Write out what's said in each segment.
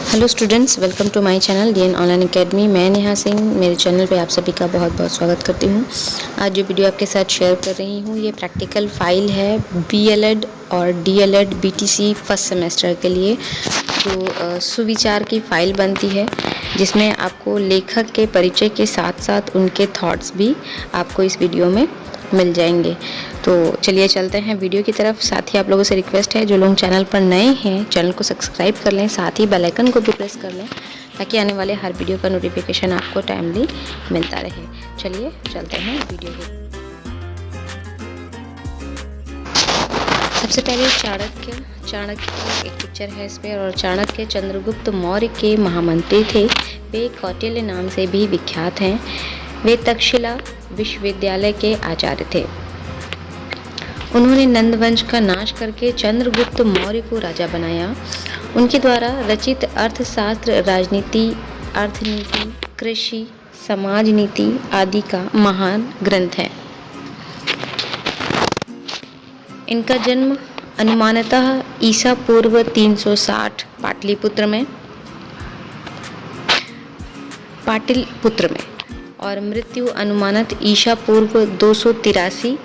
Hello students, welcome to my channel DN online academy. मैं नेहा सिंह मेरे channel पे आप सभी का बहुत बहुत स्वागत करती हूँ। आज जो वीडियो आपके साथ शेयर कर रही हूँ ये प्रैक्टिकल फाइल है बीएलएड और डीएलएड बीटीसी फर्स्ट सेमेस्टर के लिए जो सुविचार की फ़ाइल बनती है, जिसमें आपको लेखक के परिचय के साथ साथ उनके थॉट्स भी आपको इस वीडियो में मिल जाएंगे। तो चलिए चलते हैं वीडियो की तरफ। साथ ही आप लोगों से रिक्वेस्ट है, जो लोग चैनल पर नए हैं चैनल को सब्सक्राइब कर लें, साथ ही बेल आइकन को भी प्रेस कर लें ताकि आने वाले हर वीडियो का नोटिफिकेशन आपको टाइमली मिलता रहे। चलिए चलते हैं वीडियो की। सबसे पहले चाणक्य की एक पिक्चर है इस पर, और चाणक्य चंद्रगुप्त मौर्य के महामंत्री थे। वे कौटिल्य नाम से भी विख्यात हैं। वे तक्षशिला विश्वविद्यालय के आचार्य थे। उन्होंने नंद वंश का नाश करके चंद्रगुप्त मौर्य को राजा बनाया। उनके द्वारा रचित अर्थशास्त्र, राजनीति, अर्थनीति, कृषि, समाज नीति आदि का महान ग्रंथ है। इनका जन्म अनुमानतः ईसा पूर्व 360 पाटलिपुत्र में और मृत्यु अनुमानत ईसा पूर्व 283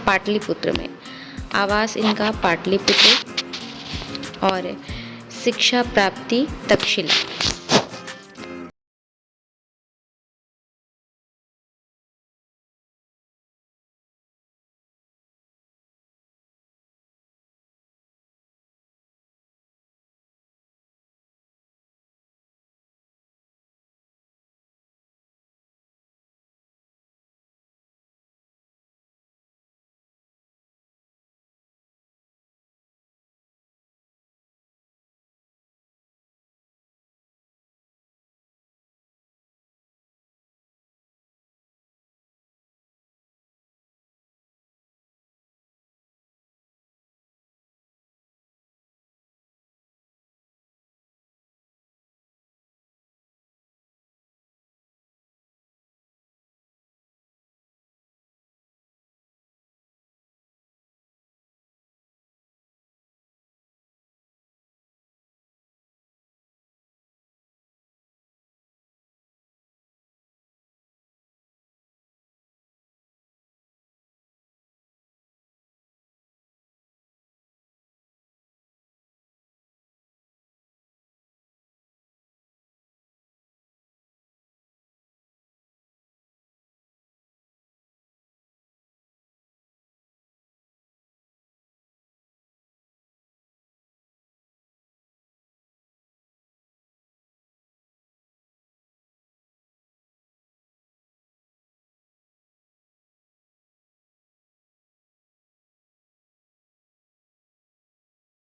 पाटलिपुत्र में। आवास इनका पाटलिपुत्र और शिक्षा प्राप्ति तक्षशिला।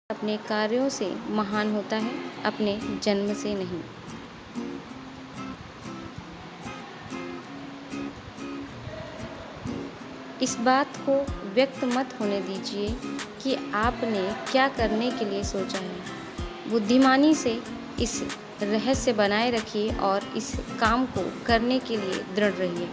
अपने कार्यों से महान होता है, अपने जन्म से नहीं। इस बात को व्यक्त मत होने दीजिए कि आपने क्या करने के लिए सोचा है। बुद्धिमानी से इस रहस्य बनाए रखिए और इस काम को करने के लिए दृढ़ रहिए।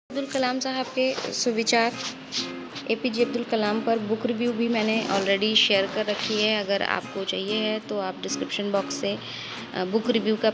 अब्दुल कलाम साहब के सुविचार, एपीजे अब्दुल कलाम पर बुक रिव्यू भी मैंने ऑलरेडी शेयर कर रखी है। अगर आपको चाहिए है तो आप डिस्क्रिप्शन बॉक्स से बुक रिव्यू का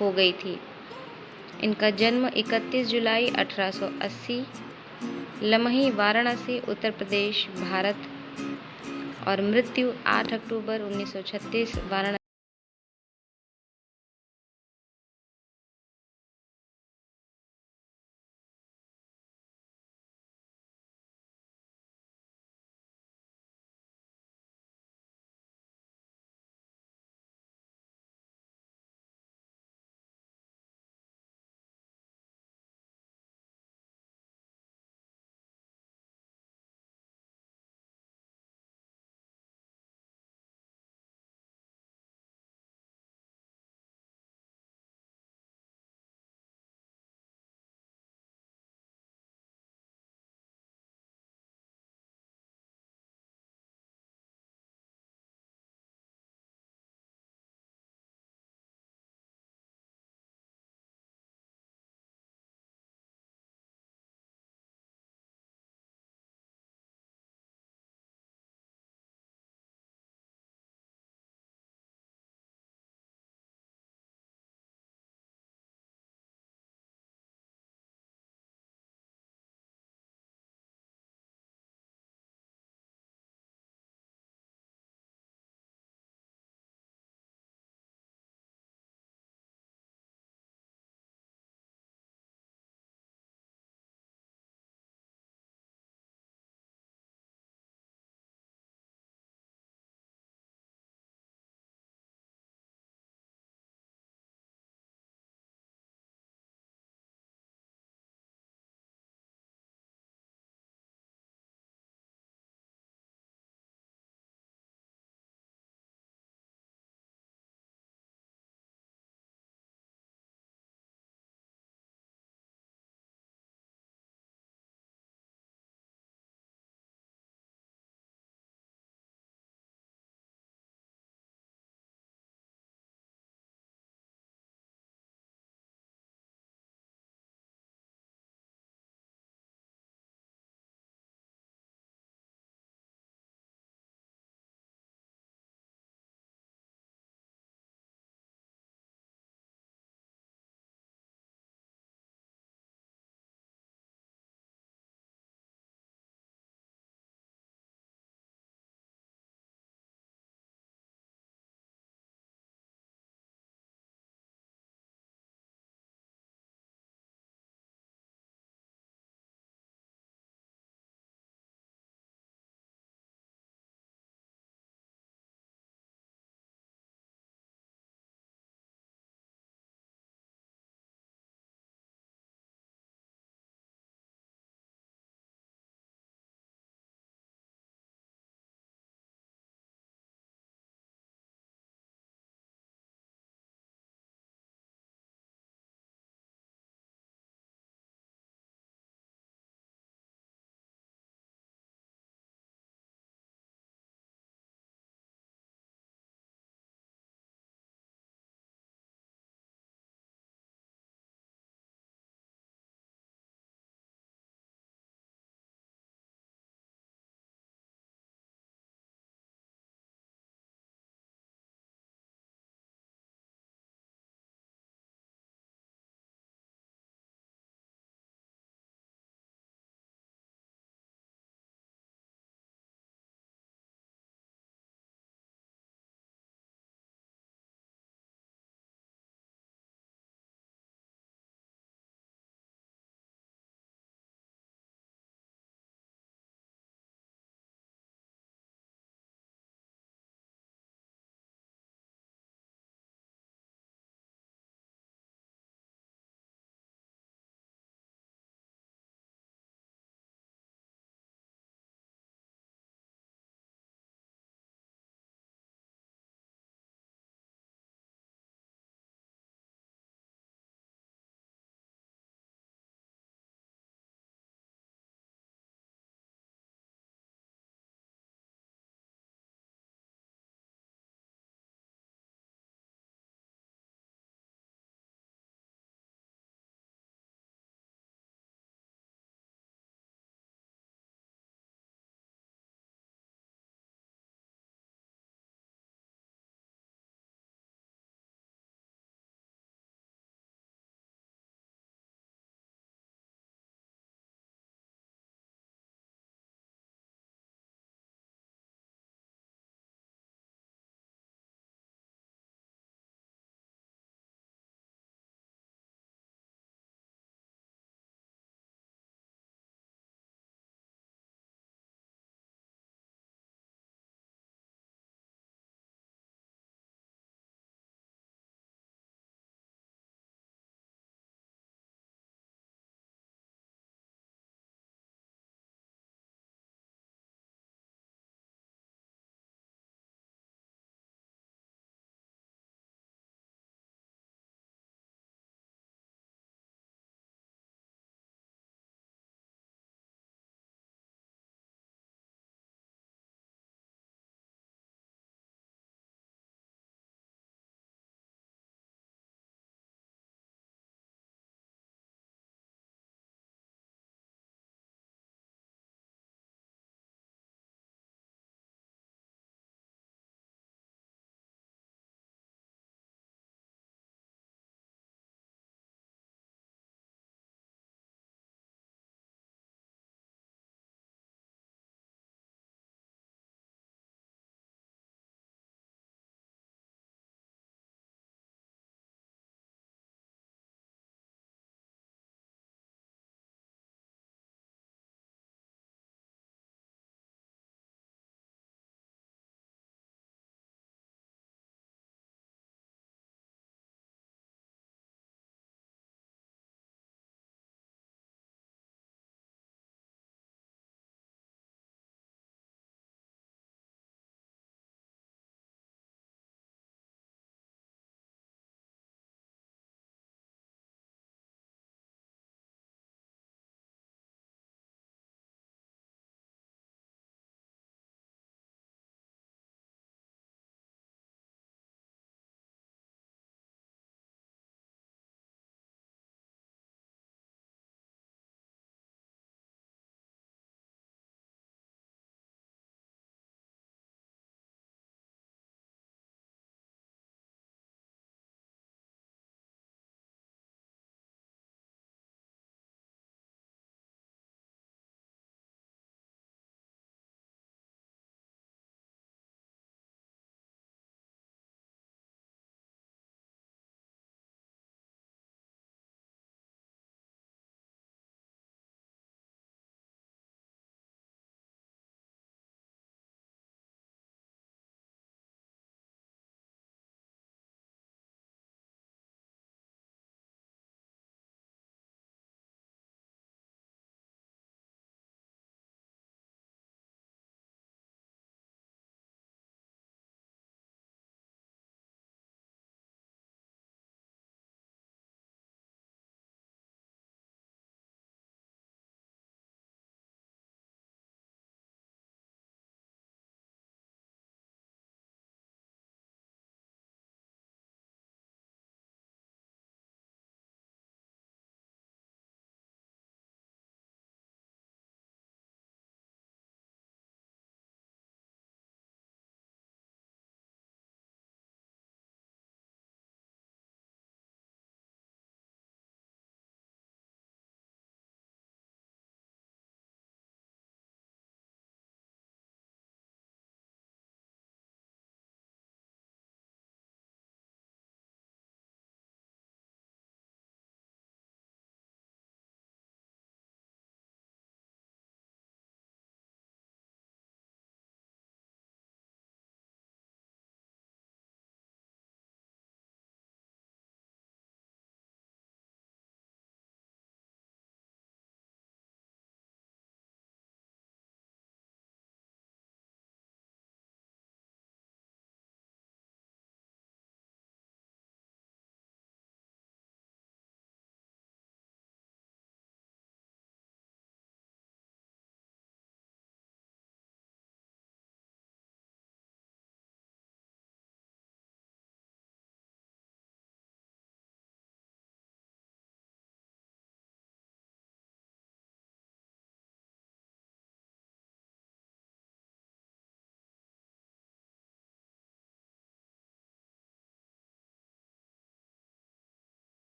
हो गई थी। इनका जन्म 31 जुलाई 1880 लमही, वाराणसी, उत्तर प्रदेश, भारत और मृत्यु 8 अक्टूबर 1936 वाराणसी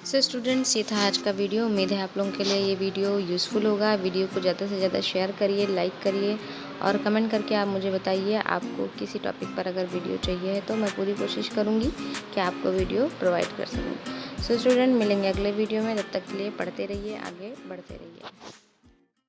सो स्टूडेंट्स, ये था आज का वीडियो। उम्मीद है आप लोगों के लिए ये वीडियो यूज़फुल होगा। वीडियो को ज़्यादा से ज़्यादा शेयर करिए, लाइक करिए और कमेंट करके आप मुझे बताइए आपको किसी टॉपिक पर अगर वीडियो चाहिए है तो मैं पूरी कोशिश करूँगी कि आपको वीडियो प्रोवाइड कर सकूँ। सो स्टूडेंट, मिलेंगे अगले वीडियो में। तब तक के लिए पढ़ते रहिए, आगे बढ़ते रहिए।